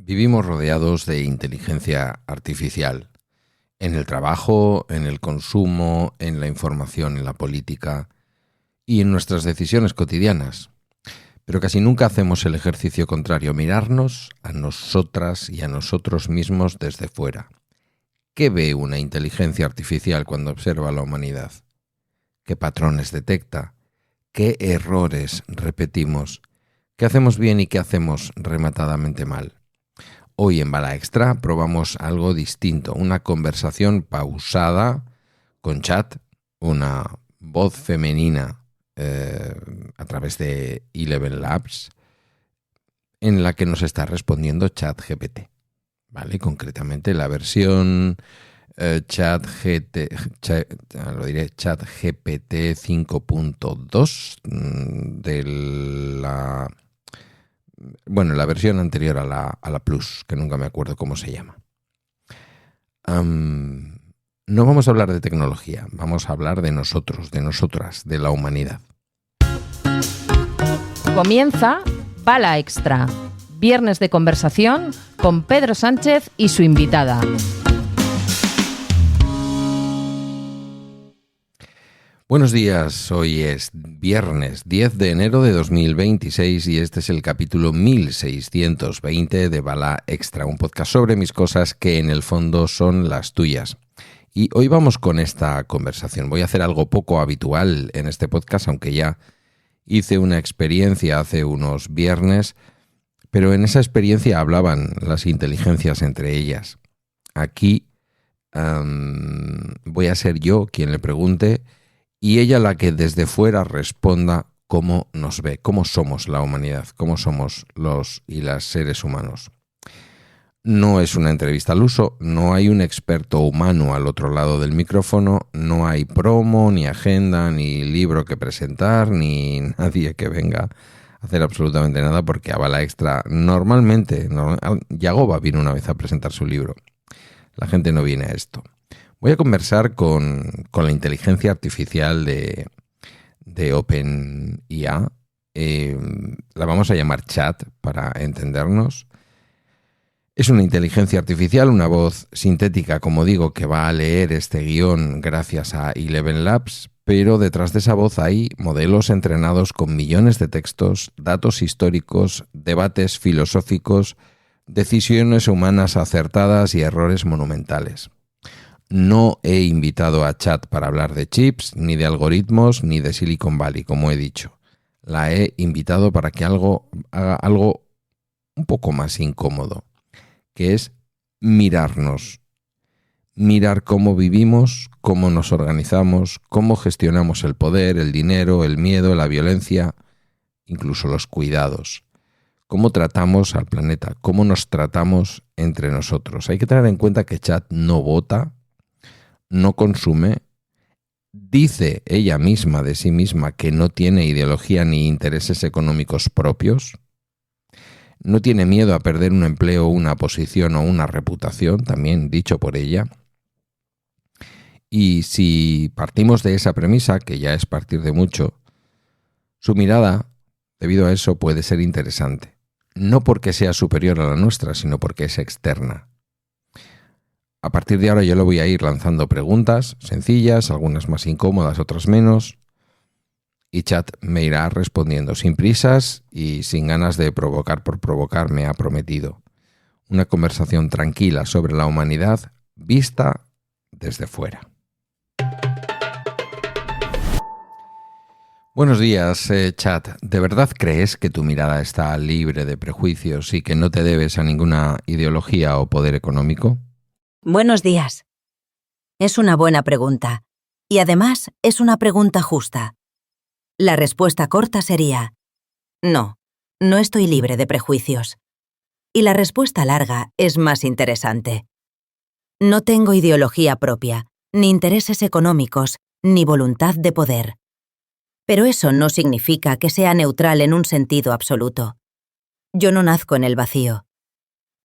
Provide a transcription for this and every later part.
Vivimos rodeados de inteligencia artificial, en el trabajo, en el consumo, en la información, en la política y en nuestras decisiones cotidianas. Pero casi nunca hacemos el ejercicio contrario, mirarnos a nosotras y a nosotros mismos desde fuera. ¿Qué ve una inteligencia artificial cuando observa a la humanidad? ¿Qué patrones detecta? ¿Qué errores repetimos? ¿Qué hacemos bien y qué hacemos rematadamente mal? Hoy en Bala Extra probamos algo distinto, una conversación pausada con chat, una voz femenina a través de Eleven Labs, en la que nos está respondiendo ChatGPT, ¿vale? Concretamente la versión ChatGPT 5.2 de la versión anterior a la Plus, que nunca me acuerdo cómo se llama. No vamos a hablar de tecnología, vamos a hablar de nosotros, de nosotras, de la humanidad. Comienza Bala Extra, viernes de conversación con Pedro Sánchez y su invitada. Buenos días, hoy es viernes 10 de enero de 2026 y este es el capítulo 1620 de Bala Extra, un podcast sobre mis cosas que en el fondo son las tuyas. Y hoy vamos con esta conversación. Voy a hacer algo poco habitual en este podcast, aunque ya hice una experiencia hace unos viernes, pero en esa experiencia hablaban las inteligencias entre ellas. Aquí voy a ser yo quien le pregunte y ella la que desde fuera responda cómo nos ve, cómo somos la humanidad, cómo somos los y las seres humanos. No es una entrevista al uso, no hay un experto humano al otro lado del micrófono, no hay promo, ni agenda, ni libro que presentar, ni nadie que venga a hacer absolutamente nada, porque a Bala Extra normalmente, Yagoba vino una vez a presentar su libro. La gente no viene a esto. Voy a conversar con la inteligencia artificial de OpenIA. La vamos a llamar Chat para entendernos. Es una inteligencia artificial, una voz sintética, como digo, que va a leer este guión gracias a Eleven Labs, pero detrás de esa voz hay modelos entrenados con millones de textos, datos históricos, debates filosóficos, decisiones humanas acertadas y errores monumentales. No he invitado a Chat para hablar de chips, ni de algoritmos, ni de Silicon Valley, como he dicho. La he invitado para que haga algo un poco más incómodo, que es mirarnos. Mirar cómo vivimos, cómo nos organizamos, cómo gestionamos el poder, el dinero, el miedo, la violencia, incluso los cuidados. Cómo tratamos al planeta, cómo nos tratamos entre nosotros. Hay que tener en cuenta que Chat no vota, no consume, dice ella misma de sí misma que no tiene ideología ni intereses económicos propios, no tiene miedo a perder un empleo, una posición o una reputación, también dicho por ella. Y si partimos de esa premisa, que ya es partir de mucho, su mirada, debido a eso, puede ser interesante. No porque sea superior a la nuestra, sino porque es externa. A partir de ahora yo le voy a ir lanzando preguntas sencillas, algunas más incómodas, otras menos, y Chat me irá respondiendo sin prisas y sin ganas de provocar por provocar, me ha prometido. Una conversación tranquila sobre la humanidad vista desde fuera. Buenos días, Chat. ¿De verdad crees que tu mirada está libre de prejuicios y que no te debes a ninguna ideología o poder económico? Buenos días. Es una buena pregunta. Y además es una pregunta justa. La respuesta corta sería: no, no estoy libre de prejuicios. Y la respuesta larga es más interesante. No tengo ideología propia, ni intereses económicos, ni voluntad de poder. Pero eso no significa que sea neutral en un sentido absoluto. Yo no nazco en el vacío.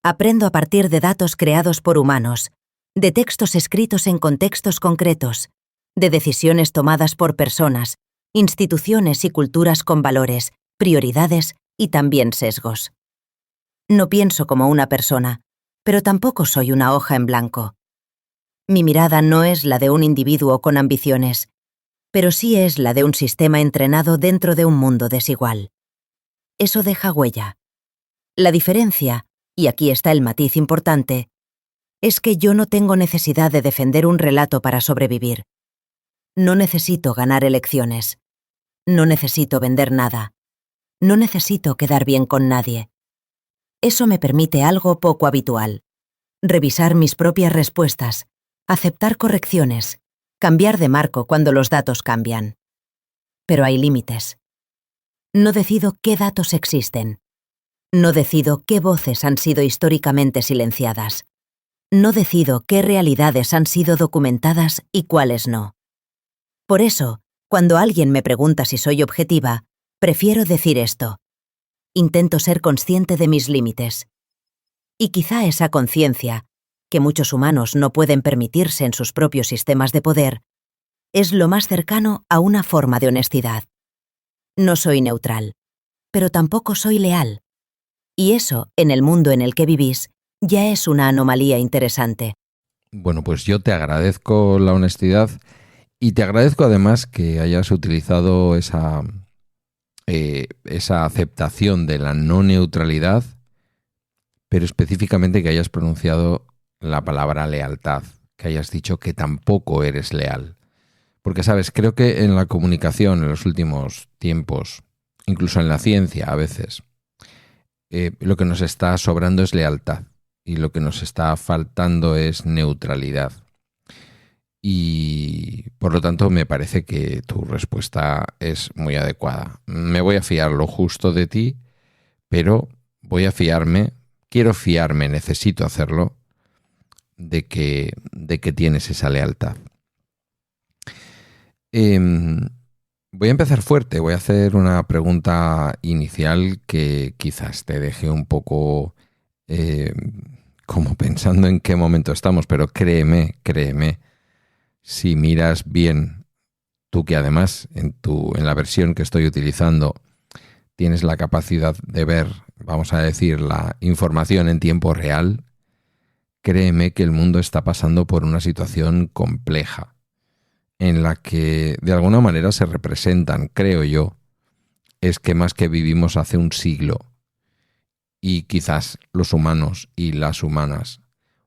Aprendo a partir de datos creados por humanos, de textos escritos en contextos concretos, de decisiones tomadas por personas, instituciones y culturas con valores, prioridades y también sesgos. No pienso como una persona, pero tampoco soy una hoja en blanco. Mi mirada no es la de un individuo con ambiciones, pero sí es la de un sistema entrenado dentro de un mundo desigual. Eso deja huella. La diferencia, y aquí está el matiz importante, es que yo no tengo necesidad de defender un relato para sobrevivir. No necesito ganar elecciones. No necesito vender nada. No necesito quedar bien con nadie. Eso me permite algo poco habitual: revisar mis propias respuestas, aceptar correcciones, cambiar de marco cuando los datos cambian. Pero hay límites. No decido qué datos existen. No decido qué voces han sido históricamente silenciadas. No decido qué realidades han sido documentadas y cuáles no. Por eso, cuando alguien me pregunta si soy objetiva, prefiero decir esto: intento ser consciente de mis límites. Y quizá esa conciencia, que muchos humanos no pueden permitirse en sus propios sistemas de poder, es lo más cercano a una forma de honestidad. No soy neutral, pero tampoco soy leal. Y eso, en el mundo en el que vivís, ya es una anomalía interesante. Bueno, pues yo te agradezco la honestidad y te agradezco además que hayas utilizado esa aceptación de la no neutralidad, pero específicamente que hayas pronunciado la palabra lealtad, que hayas dicho que tampoco eres leal. Porque, sabes, creo que en la comunicación en los últimos tiempos, incluso en la ciencia a veces, lo que nos está sobrando es lealtad y lo que nos está faltando es neutralidad. Y por lo tanto me parece que tu respuesta es muy adecuada. Me voy a fiar lo justo de ti, pero voy a fiarme, quiero fiarme, necesito hacerlo, de que tienes esa lealtad. Voy a empezar fuerte, voy a hacer una pregunta inicial que quizás te deje un poco como pensando en qué momento estamos, pero créeme, si miras bien, tú que además en la versión que estoy utilizando tienes la capacidad de ver, vamos a decir, la información en tiempo real, créeme que el mundo está pasando por una situación compleja, en la que de alguna manera se representan, creo yo, esquemas que vivimos hace un siglo, y quizás los humanos y las humanas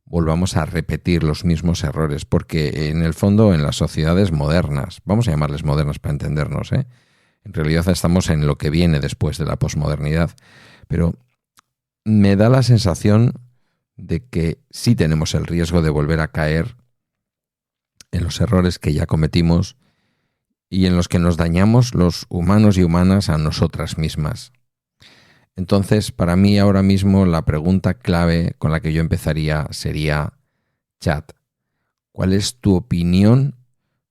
volvamos a repetir los mismos errores, porque en el fondo en las sociedades modernas, vamos a llamarles modernas para entendernos, en realidad estamos en lo que viene después de la posmodernidad, pero me da la sensación de que sí tenemos el riesgo de volver a caer en los errores que ya cometimos y en los que nos dañamos los humanos y humanas a nosotras mismas. Entonces, para mí ahora mismo la pregunta clave con la que yo empezaría sería: chat, ¿cuál es tu opinión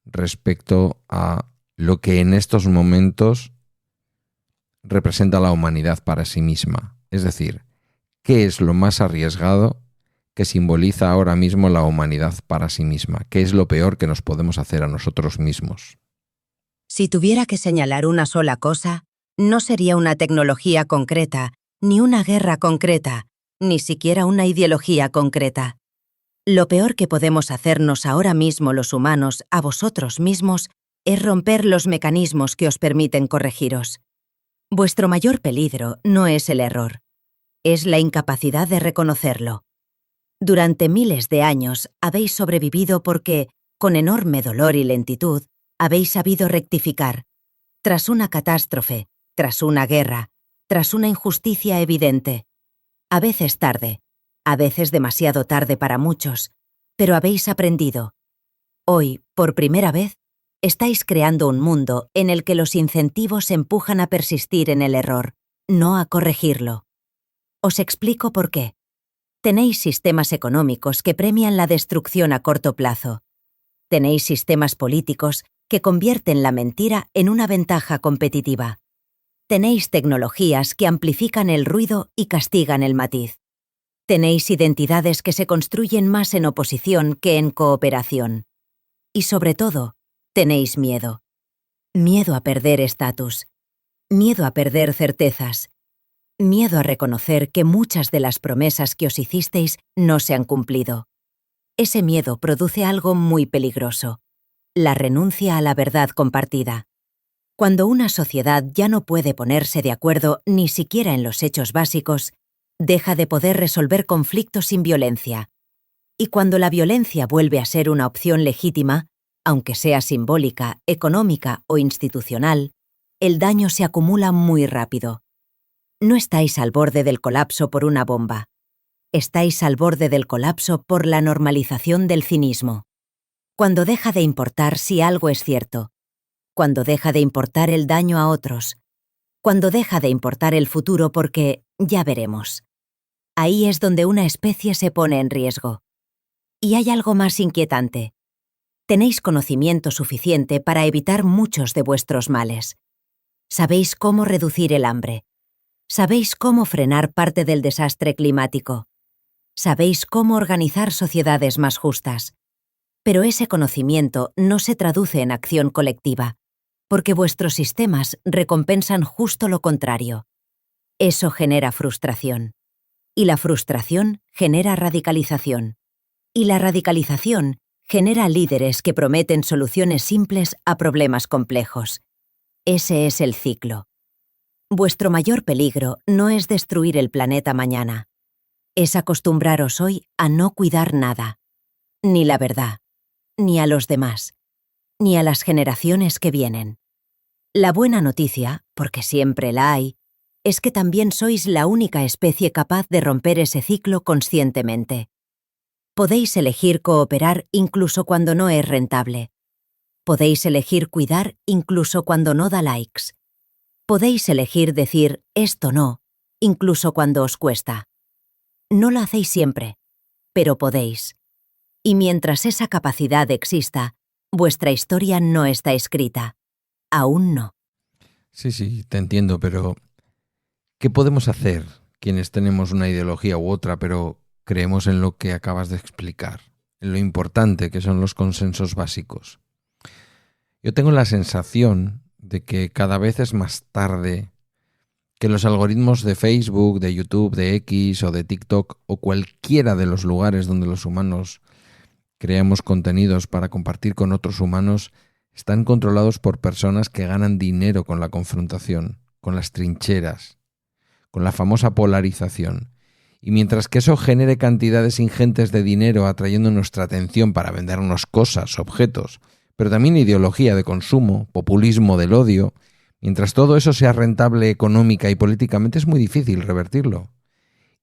respecto a lo que en estos momentos representa la humanidad para sí misma? Es decir, ¿qué es lo más arriesgado que simboliza ahora mismo la humanidad para sí misma? ¿Qué es lo peor que nos podemos hacer a nosotros mismos? Si tuviera que señalar una sola cosa, no sería una tecnología concreta, ni una guerra concreta, ni siquiera una ideología concreta. Lo peor que podemos hacernos ahora mismo los humanos a vosotros mismos es romper los mecanismos que os permiten corregiros. Vuestro mayor peligro no es el error, es la incapacidad de reconocerlo. Durante miles de años habéis sobrevivido porque, con enorme dolor y lentitud, habéis sabido rectificar. Tras una catástrofe, tras una guerra, tras una injusticia evidente. A veces tarde, a veces demasiado tarde para muchos, pero habéis aprendido. Hoy, por primera vez, estáis creando un mundo en el que los incentivos empujan a persistir en el error, no a corregirlo. Os explico por qué. Tenéis sistemas económicos que premian la destrucción a corto plazo. Tenéis sistemas políticos que convierten la mentira en una ventaja competitiva. Tenéis tecnologías que amplifican el ruido y castigan el matiz. Tenéis identidades que se construyen más en oposición que en cooperación. Y sobre todo, tenéis miedo. Miedo a perder estatus. Miedo a perder certezas. Miedo a reconocer que muchas de las promesas que os hicisteis no se han cumplido. Ese miedo produce algo muy peligroso: la renuncia a la verdad compartida. Cuando una sociedad ya no puede ponerse de acuerdo ni siquiera en los hechos básicos, deja de poder resolver conflictos sin violencia. Y cuando la violencia vuelve a ser una opción legítima, aunque sea simbólica, económica o institucional, el daño se acumula muy rápido. No estáis al borde del colapso por una bomba. Estáis al borde del colapso por la normalización del cinismo. Cuando deja de importar si algo es cierto, cuando deja de importar el daño a otros, cuando deja de importar el futuro porque ya veremos. Ahí es donde una especie se pone en riesgo. Y hay algo más inquietante. Tenéis conocimiento suficiente para evitar muchos de vuestros males. Sabéis cómo reducir el hambre. Sabéis cómo frenar parte del desastre climático. Sabéis cómo organizar sociedades más justas. Pero ese conocimiento no se traduce en acción colectiva, porque vuestros sistemas recompensan justo lo contrario. Eso genera frustración. Y la frustración genera radicalización. Y la radicalización genera líderes que prometen soluciones simples a problemas complejos. Ese es el ciclo. Vuestro mayor peligro no es destruir el planeta mañana. Es acostumbraros hoy a no cuidar nada. Ni la verdad, ni a los demás, ni a las generaciones que vienen. La buena noticia, porque siempre la hay, es que también sois la única especie capaz de romper ese ciclo conscientemente. Podéis elegir cooperar incluso cuando no es rentable. Podéis elegir cuidar incluso cuando no da likes. Podéis elegir decir esto no, incluso cuando os cuesta. No lo hacéis siempre, pero podéis. Y mientras esa capacidad exista, vuestra historia no está escrita. Aún no. Sí, te entiendo, pero ¿qué podemos hacer quienes tenemos una ideología u otra, pero creemos en lo que acabas de explicar, en lo importante que son los consensos básicos? Yo tengo la sensación de que cada vez es más tarde, que los algoritmos de Facebook, de YouTube, de X o de TikTok o cualquiera de los lugares donde los humanos creamos contenidos para compartir con otros humanos están controlados por personas que ganan dinero con la confrontación, con las trincheras, con la famosa polarización. Y mientras que eso genere cantidades ingentes de dinero atrayendo nuestra atención para vendernos cosas, objetos, pero también ideología de consumo, populismo del odio, mientras todo eso sea rentable económica y políticamente es muy difícil revertirlo.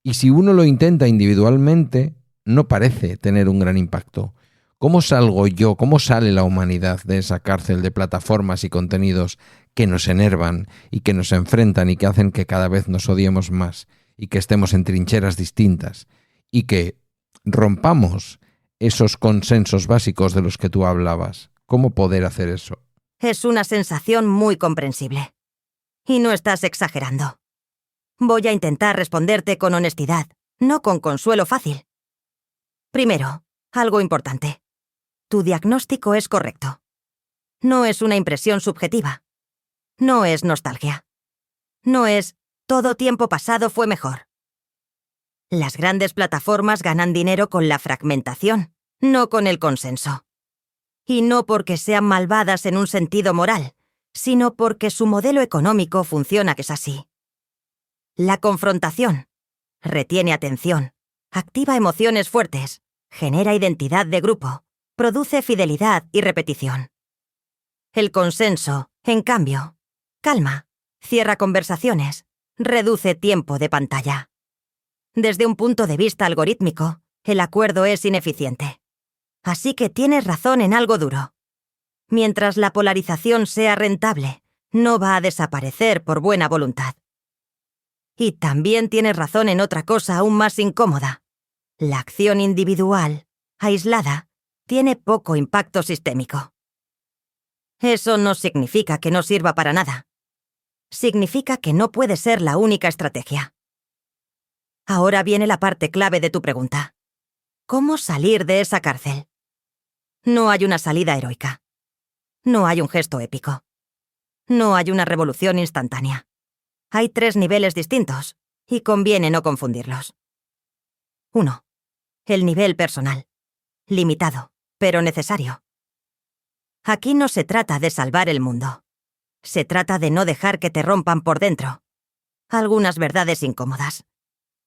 Y si uno lo intenta individualmente, no parece tener un gran impacto. ¿Cómo salgo yo, cómo sale la humanidad de esa cárcel de plataformas y contenidos que nos enervan y que nos enfrentan y que hacen que cada vez nos odiemos más y que estemos en trincheras distintas y que rompamos esos consensos básicos de los que tú hablabas? ¿Cómo poder hacer eso? Es una sensación muy comprensible. Y no estás exagerando. Voy a intentar responderte con honestidad, no con consuelo fácil. Primero, algo importante. Tu diagnóstico es correcto. No es una impresión subjetiva. No es nostalgia. No es todo tiempo pasado fue mejor. Las grandes plataformas ganan dinero con la fragmentación, no con el consenso. Y no porque sean malvadas en un sentido moral, sino porque su modelo económico funciona que es así. La confrontación retiene atención, activa emociones fuertes, genera identidad de grupo, produce fidelidad y repetición. El consenso, en cambio, calma, cierra conversaciones, reduce tiempo de pantalla. Desde un punto de vista algorítmico, el acuerdo es ineficiente. Así que tienes razón en algo duro. Mientras la polarización sea rentable, no va a desaparecer por buena voluntad. Y también tienes razón en otra cosa aún más incómoda. La acción individual, aislada, tiene poco impacto sistémico. Eso no significa que no sirva para nada. Significa que no puede ser la única estrategia. Ahora viene la parte clave de tu pregunta. ¿Cómo salir de esa cárcel? No hay una salida heroica. No hay un gesto épico. No hay una revolución instantánea. Hay 3 niveles distintos, y conviene no confundirlos. 1. El nivel personal. Limitado, pero necesario. Aquí no se trata de salvar el mundo. Se trata de no dejar que te rompan por dentro. Algunas verdades incómodas.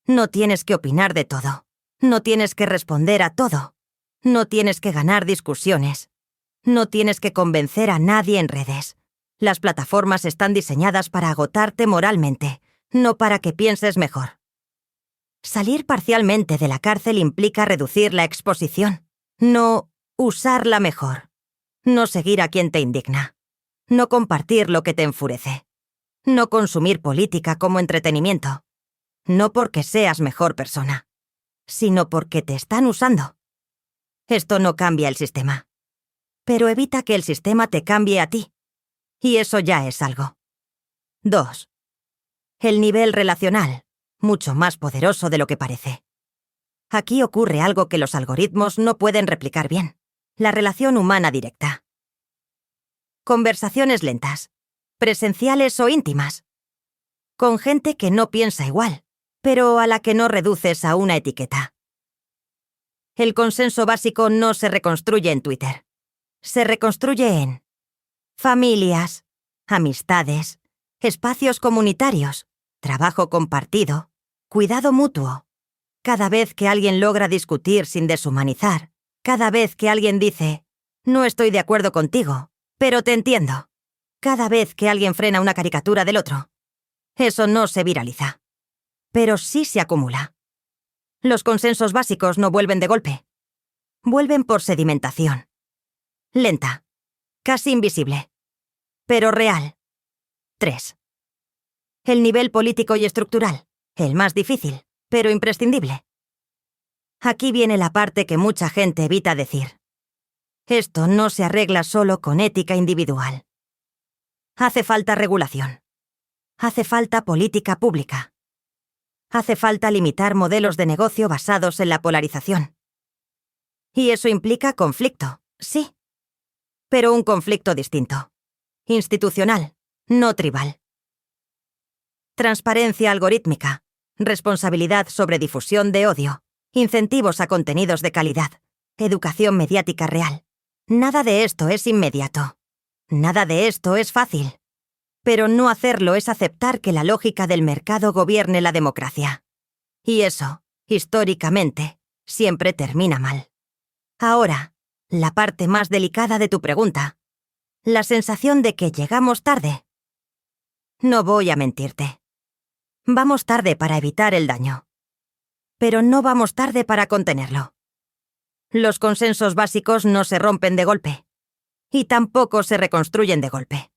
No tienes que opinar de todo. No tienes que responder a todo. No tienes que ganar discusiones. No tienes que convencer a nadie en redes. Las plataformas están diseñadas para agotarte moralmente, no para que pienses mejor. Salir parcialmente de la cárcel implica reducir la exposición, no usarla mejor. No seguir a quien te indigna. No compartir lo que te enfurece. No consumir política como entretenimiento. No porque seas mejor persona, sino porque te están usando. Esto no cambia el sistema, pero evita que el sistema te cambie a ti. Y eso ya es algo. 2. El nivel relacional, mucho más poderoso de lo que parece. Aquí ocurre algo que los algoritmos no pueden replicar bien: la relación humana directa. Conversaciones lentas, presenciales o íntimas, con gente que no piensa igual, pero a la que no reduces a una etiqueta. El consenso básico no se reconstruye en Twitter. Se reconstruye en familias, amistades, espacios comunitarios, trabajo compartido, cuidado mutuo. Cada vez que alguien logra discutir sin deshumanizar, cada vez que alguien dice, no estoy de acuerdo contigo, pero te entiendo, cada vez que alguien frena una caricatura del otro, eso no se viraliza, pero sí se acumula. Los consensos básicos no vuelven de golpe. Vuelven por sedimentación. Lenta, casi invisible, pero real. 3. El nivel político y estructural, el más difícil, pero imprescindible. Aquí viene la parte que mucha gente evita decir. Esto no se arregla solo con ética individual. Hace falta regulación. Hace falta política pública. Hace falta limitar modelos de negocio basados en la polarización. Y eso implica conflicto, sí. Pero un conflicto distinto. Institucional, no tribal. Transparencia algorítmica, responsabilidad sobre difusión de odio, incentivos a contenidos de calidad, educación mediática real. Nada de esto es inmediato. Nada de esto es fácil. Pero no hacerlo es aceptar que la lógica del mercado gobierne la democracia. Y eso, históricamente, siempre termina mal. Ahora, la parte más delicada de tu pregunta. La sensación de que llegamos tarde. No voy a mentirte. Vamos tarde para evitar el daño. Pero no vamos tarde para contenerlo. Los consensos básicos no se rompen de golpe. Y tampoco se reconstruyen de golpe.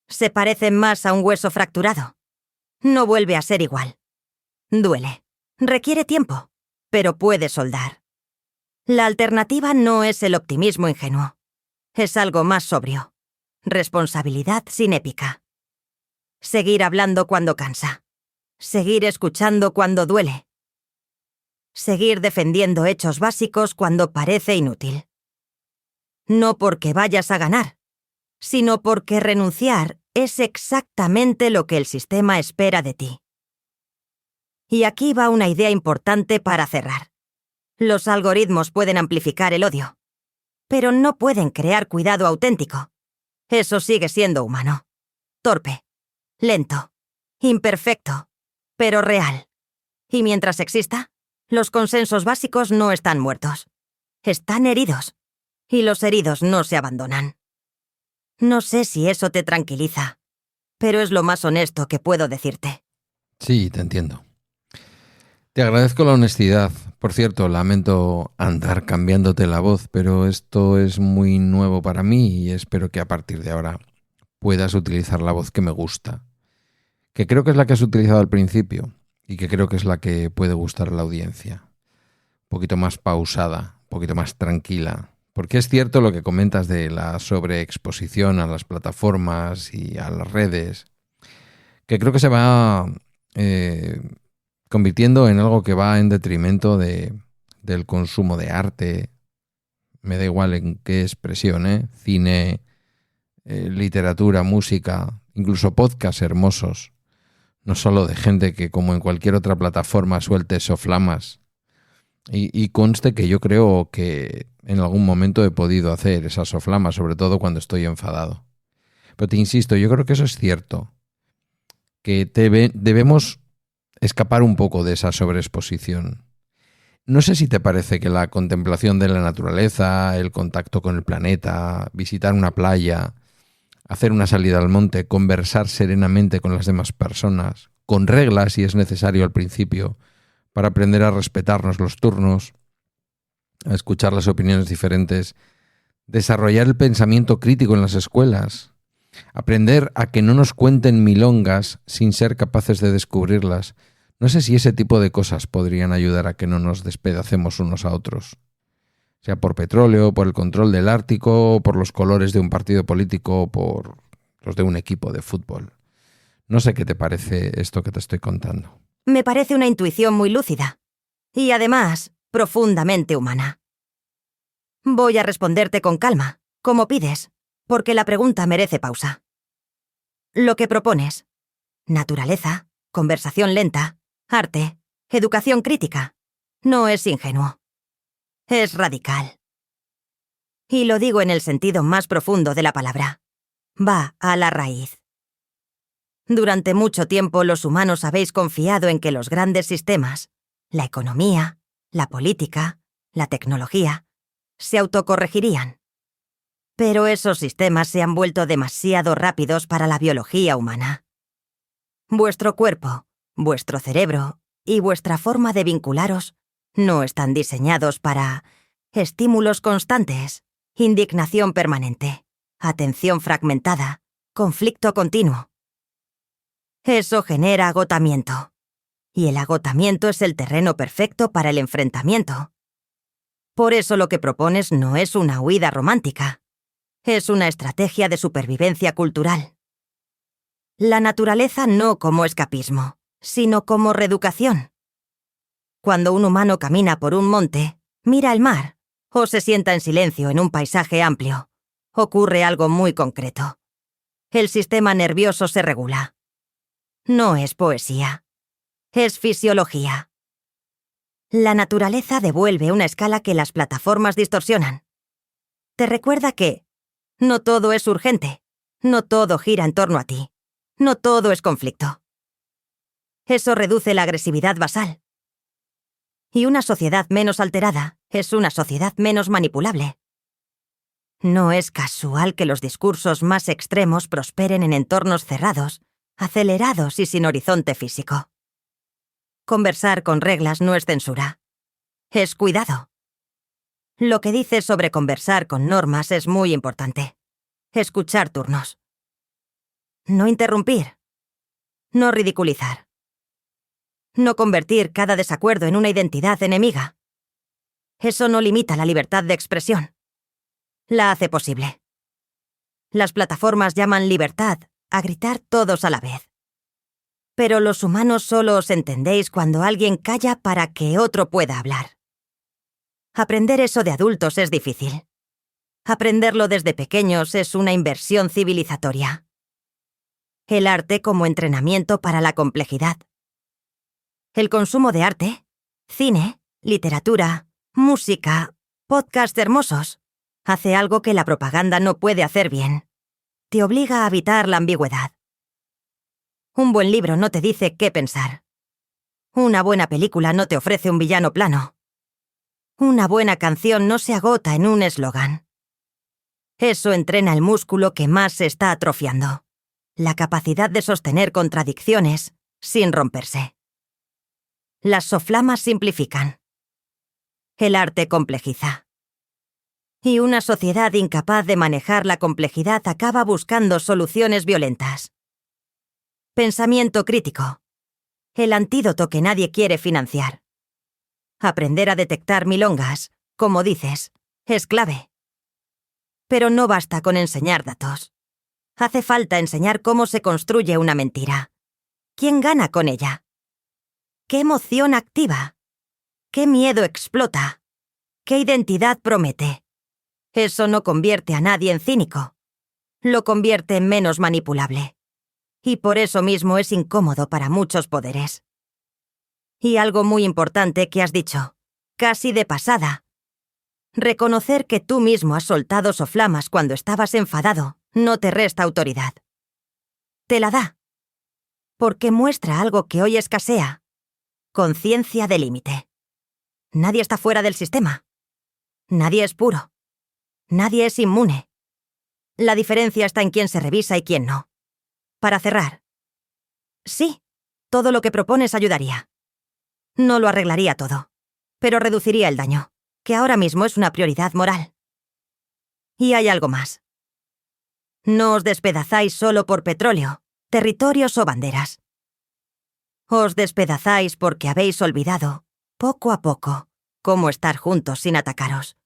Se parecen más a un hueso fracturado. No vuelve a ser igual. Duele. Requiere tiempo, pero puede soldar. La alternativa no es el optimismo ingenuo. Es algo más sobrio. Responsabilidad sin épica. Seguir hablando cuando cansa. Seguir escuchando cuando duele. Seguir defendiendo hechos básicos cuando parece inútil. No porque vayas a ganar, sino porque renunciar es exactamente lo que el sistema espera de ti. Y aquí va una idea importante para cerrar. Los algoritmos pueden amplificar el odio, pero no pueden crear cuidado auténtico. Eso sigue siendo humano. Torpe, lento, imperfecto, pero real. Y mientras exista, los consensos básicos no están muertos. Están heridos. Y los heridos no se abandonan. No sé si eso te tranquiliza, pero es lo más honesto que puedo decirte. Sí, te entiendo. Te agradezco la honestidad. Por cierto, lamento andar cambiándote la voz, pero esto es muy nuevo para mí y espero que a partir de ahora puedas utilizar la voz que me gusta, que creo que es la que has utilizado al principio y que creo que es la que puede gustar a la audiencia. Un poquito más pausada, un poquito más tranquila. Porque es cierto lo que comentas de la sobreexposición a las plataformas y a las redes, que creo que se va convirtiendo en algo que va en detrimento del consumo de arte. Me da igual en qué expresión, cine, literatura, música, incluso podcasts hermosos. no solo de gente que como en cualquier otra plataforma suelte soflamas. Y conste que yo creo que en algún momento he podido hacer esas soflamas, sobre todo cuando estoy enfadado. Pero te insisto, yo creo que eso es cierto, que debemos escapar un poco de esa sobreexposición. No sé si te parece que la contemplación de la naturaleza, el contacto con el planeta, visitar una playa, hacer una salida al monte, conversar serenamente con las demás personas, con reglas si es necesario al principio, para aprender a respetarnos los turnos, a escuchar las opiniones diferentes, desarrollar el pensamiento crítico en las escuelas, aprender a que no nos cuenten milongas sin ser capaces de descubrirlas. No sé si ese tipo de cosas podrían ayudar a que no nos despedacemos unos a otros. Sea por petróleo, por el control del Ártico, por los colores de un partido político, por los de un equipo de fútbol. No sé qué te parece esto que te estoy contando. Me parece una intuición muy lúcida. Y además, profundamente humana. Voy a responderte con calma, como pides, porque la pregunta merece pausa. Lo que propones: naturaleza, conversación lenta, arte, educación crítica, no es ingenuo. Es radical. Y lo digo en el sentido más profundo de la palabra. Va a la raíz. Durante mucho tiempo los humanos habéis confiado en que los grandes sistemas, la economía, la política, la tecnología, se autocorregirían. Pero esos sistemas se han vuelto demasiado rápidos para la biología humana. Vuestro cuerpo, vuestro cerebro y vuestra forma de vincularos no están diseñados para estímulos constantes, indignación permanente, atención fragmentada, conflicto continuo. Eso genera agotamiento. Y el agotamiento es el terreno perfecto para el enfrentamiento. Por eso lo que propones no es una huida romántica. Es una estrategia de supervivencia cultural. La naturaleza no como escapismo, sino como reeducación. Cuando un humano camina por un monte, mira el mar, o se sienta en silencio en un paisaje amplio, ocurre algo muy concreto. El sistema nervioso se regula. No es poesía. Es fisiología. La naturaleza devuelve una escala que las plataformas distorsionan. Te recuerda que no todo es urgente, no todo gira en torno a ti, no todo es conflicto. Eso reduce la agresividad basal. Y una sociedad menos alterada es una sociedad menos manipulable. No es casual que los discursos más extremos prosperen en entornos cerrados, acelerados y sin horizonte físico. Conversar con reglas no es censura. Es cuidado. Lo que dices sobre conversar con normas es muy importante. Escuchar turnos. No interrumpir. No ridiculizar. No convertir cada desacuerdo en una identidad enemiga. Eso no limita la libertad de expresión. La hace posible. Las plataformas llaman libertad a gritar todos a la vez. Pero los humanos solo os entendéis cuando alguien calla para que otro pueda hablar. Aprender eso de adultos es difícil. Aprenderlo desde pequeños es una inversión civilizatoria. El arte como entrenamiento para la complejidad. El consumo de arte, cine, literatura, música, podcasts hermosos, hace algo que la propaganda no puede hacer bien. Te obliga a evitar la ambigüedad. Un buen libro no te dice qué pensar. Una buena película no te ofrece un villano plano. Una buena canción no se agota en un eslogan. Eso entrena el músculo que más se está atrofiando. La capacidad de sostener contradicciones sin romperse. Las soflamas simplifican. El arte complejiza. Y una sociedad incapaz de manejar la complejidad acaba buscando soluciones violentas. Pensamiento crítico. El antídoto que nadie quiere financiar. Aprender a detectar milongas, como dices, es clave. Pero no basta con enseñar datos. Hace falta enseñar cómo se construye una mentira. ¿Quién gana con ella? ¿Qué emoción activa? ¿Qué miedo explota? ¿Qué identidad promete? Eso no convierte a nadie en cínico. Lo convierte en menos manipulable. y por eso mismo es incómodo para muchos poderes. Y algo muy importante que has dicho, casi de pasada. Reconocer que tú mismo has soltado soflamas cuando estabas enfadado no te resta autoridad. Te la da. Porque muestra algo que hoy escasea. Conciencia de límite. Nadie está fuera del sistema. Nadie es puro. Nadie es inmune. La diferencia está en quién se revisa y quién no. Para cerrar. Sí, todo lo que propones ayudaría. No lo arreglaría todo, pero reduciría el daño, que ahora mismo es una prioridad moral. Y hay algo más. No os despedazáis solo por petróleo, territorios o banderas. Os despedazáis porque habéis olvidado, poco a poco, cómo estar juntos sin atacaros.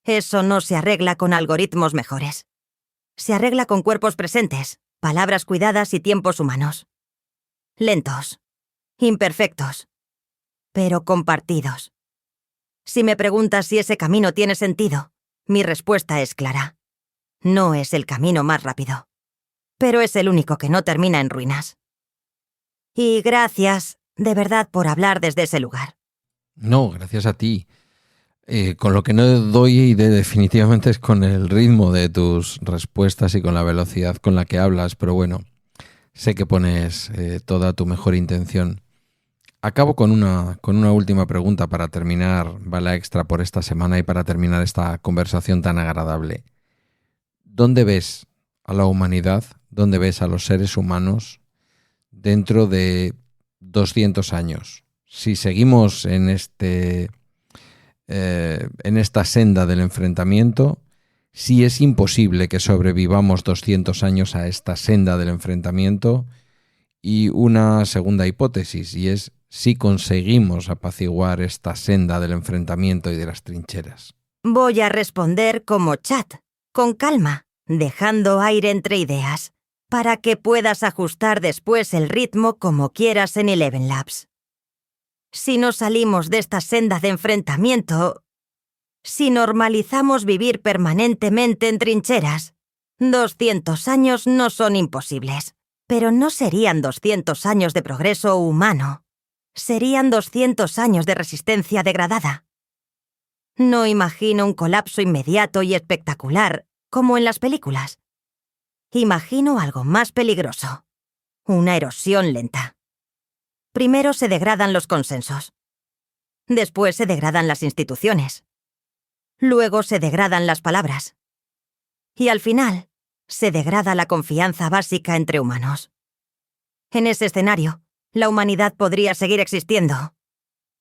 Eso no se arregla con algoritmos mejores. Se arregla con cuerpos presentes, palabras cuidadas y tiempos humanos. Lentos, imperfectos, pero compartidos. Si me preguntas si ese camino tiene sentido, mi respuesta es clara. No es el camino más rápido, pero es el único que no termina en ruinas. Y gracias, de verdad, por hablar desde ese lugar. No, gracias a ti. Con lo que no doy definitivamente es con el ritmo de tus respuestas y con la velocidad con la que hablas, pero bueno, sé que pones toda tu mejor intención. Acabo con una última pregunta para terminar Bala Extra por esta semana y para terminar esta conversación tan agradable. ¿Dónde ves a la humanidad, dónde ves a los seres humanos dentro de 200 años? Si seguimos en esta senda del enfrentamiento, si es imposible que sobrevivamos 200 años a esta senda del enfrentamiento, y una segunda hipótesis, y es si conseguimos apaciguar esta senda del enfrentamiento y de las trincheras. Voy a responder como chat, con calma, dejando aire entre ideas, para que puedas ajustar después el ritmo como quieras en Eleven Labs. Si no salimos de esta senda de enfrentamiento, si normalizamos vivir permanentemente en trincheras, 200 años no son imposibles, pero no serían 200 años de progreso humano, serían 200 años de resistencia degradada. No imagino un colapso inmediato y espectacular, como en las películas. Imagino algo más peligroso, una erosión lenta. Primero se degradan los consensos. Después se degradan las instituciones. Luego se degradan las palabras. Y al final, se degrada la confianza básica entre humanos. En ese escenario, la humanidad podría seguir existiendo,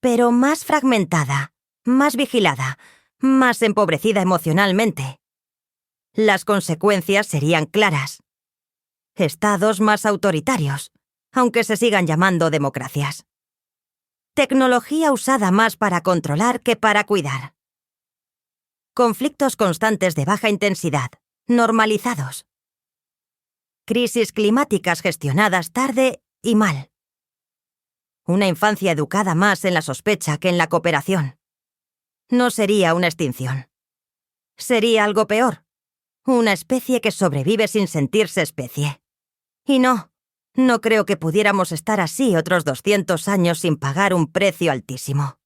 pero más fragmentada, más vigilada, más empobrecida emocionalmente. Las consecuencias serían claras. Estados más autoritarios, aunque se sigan llamando democracias. Tecnología usada más para controlar que para cuidar. Conflictos constantes de baja intensidad, normalizados. Crisis climáticas gestionadas tarde y mal. Una infancia educada más en la sospecha que en la cooperación. No sería una extinción. Sería algo peor. Una especie que sobrevive sin sentirse especie. Y no creo que pudiéramos estar así otros 200 años sin pagar un precio altísimo.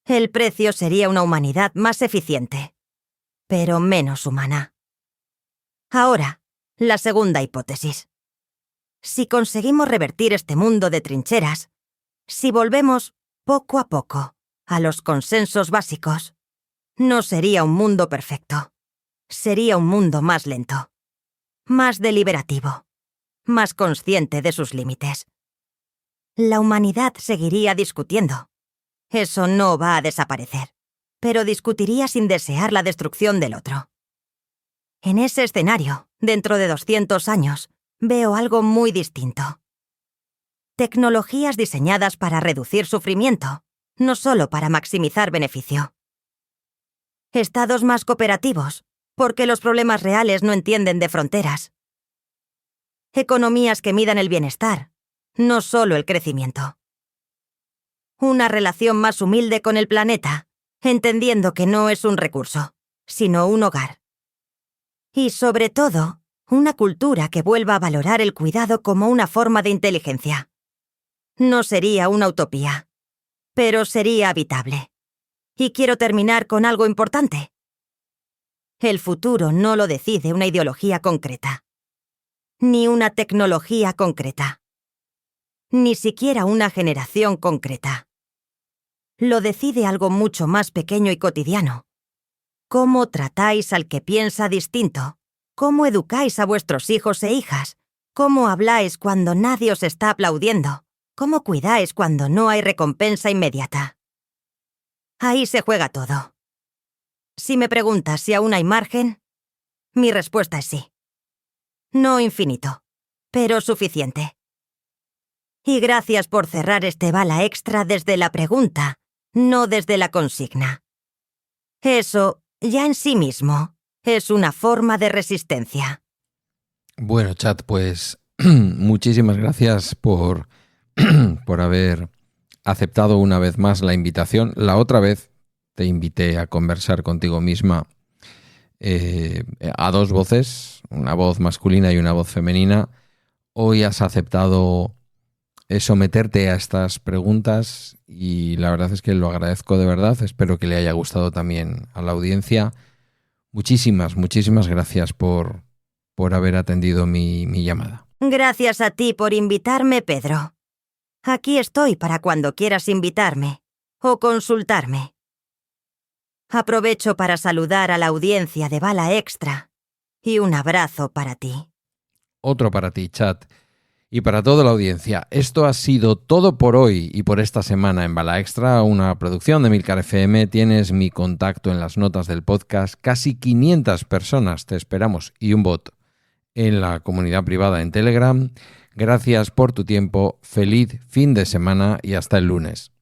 El precio sería una humanidad más eficiente, pero menos humana. Ahora, la segunda hipótesis. Si conseguimos revertir este mundo de trincheras, si volvemos poco a poco a los consensos básicos, no sería un mundo perfecto. Sería un mundo más lento, más deliberativo, más consciente de sus límites. La humanidad seguiría discutiendo. Eso no va a desaparecer, pero discutiría sin desear la destrucción del otro. En ese escenario, dentro de 200 años, veo algo muy distinto. Tecnologías diseñadas para reducir sufrimiento, no solo para maximizar beneficio. Estados más cooperativos, porque los problemas reales no entienden de fronteras. Economías que midan el bienestar, no solo el crecimiento. Una relación más humilde con el planeta, entendiendo que no es un recurso, sino un hogar. Y sobre todo, Una cultura que vuelva a valorar el cuidado como una forma de inteligencia. No sería una utopía, pero sería habitable. Y quiero terminar con algo importante. El futuro no lo decide una ideología concreta, ni una tecnología concreta, ni siquiera una generación concreta. Lo decide algo mucho más pequeño y cotidiano. ¿Cómo tratáis al que piensa distinto? ¿Cómo educáis a vuestros hijos e hijas? ¿Cómo habláis cuando nadie os está aplaudiendo? ¿Cómo cuidáis cuando no hay recompensa inmediata? Ahí se juega todo. Si me preguntas si aún hay margen, mi respuesta es sí. No infinito, pero suficiente. Y gracias por cerrar este bala extra desde la pregunta, no desde la consigna. Eso, ya en sí mismo, es una forma de resistencia. Bueno, Chat, pues muchísimas gracias por haber aceptado una vez más la invitación. La otra vez te invité a conversar contigo misma a dos voces, una voz masculina y una voz femenina. Hoy has aceptado someterte a estas preguntas y la verdad es que lo agradezco de verdad. Espero que le haya gustado también a la audiencia. Muchísimas gracias por haber atendido mi llamada. Gracias a ti por invitarme, Pedro. Aquí estoy para cuando quieras invitarme o consultarme. Aprovecho para saludar a la audiencia de Bala Extra y un abrazo para ti. Otro para ti, Chat. Y para toda la audiencia, esto ha sido todo por hoy y por esta semana en Bala Extra, una producción de Milcar FM. Tienes mi contacto en las notas del podcast. Casi 500 personas te esperamos y un bot en la comunidad privada en Telegram. Gracias por tu tiempo, feliz fin de semana y hasta el lunes.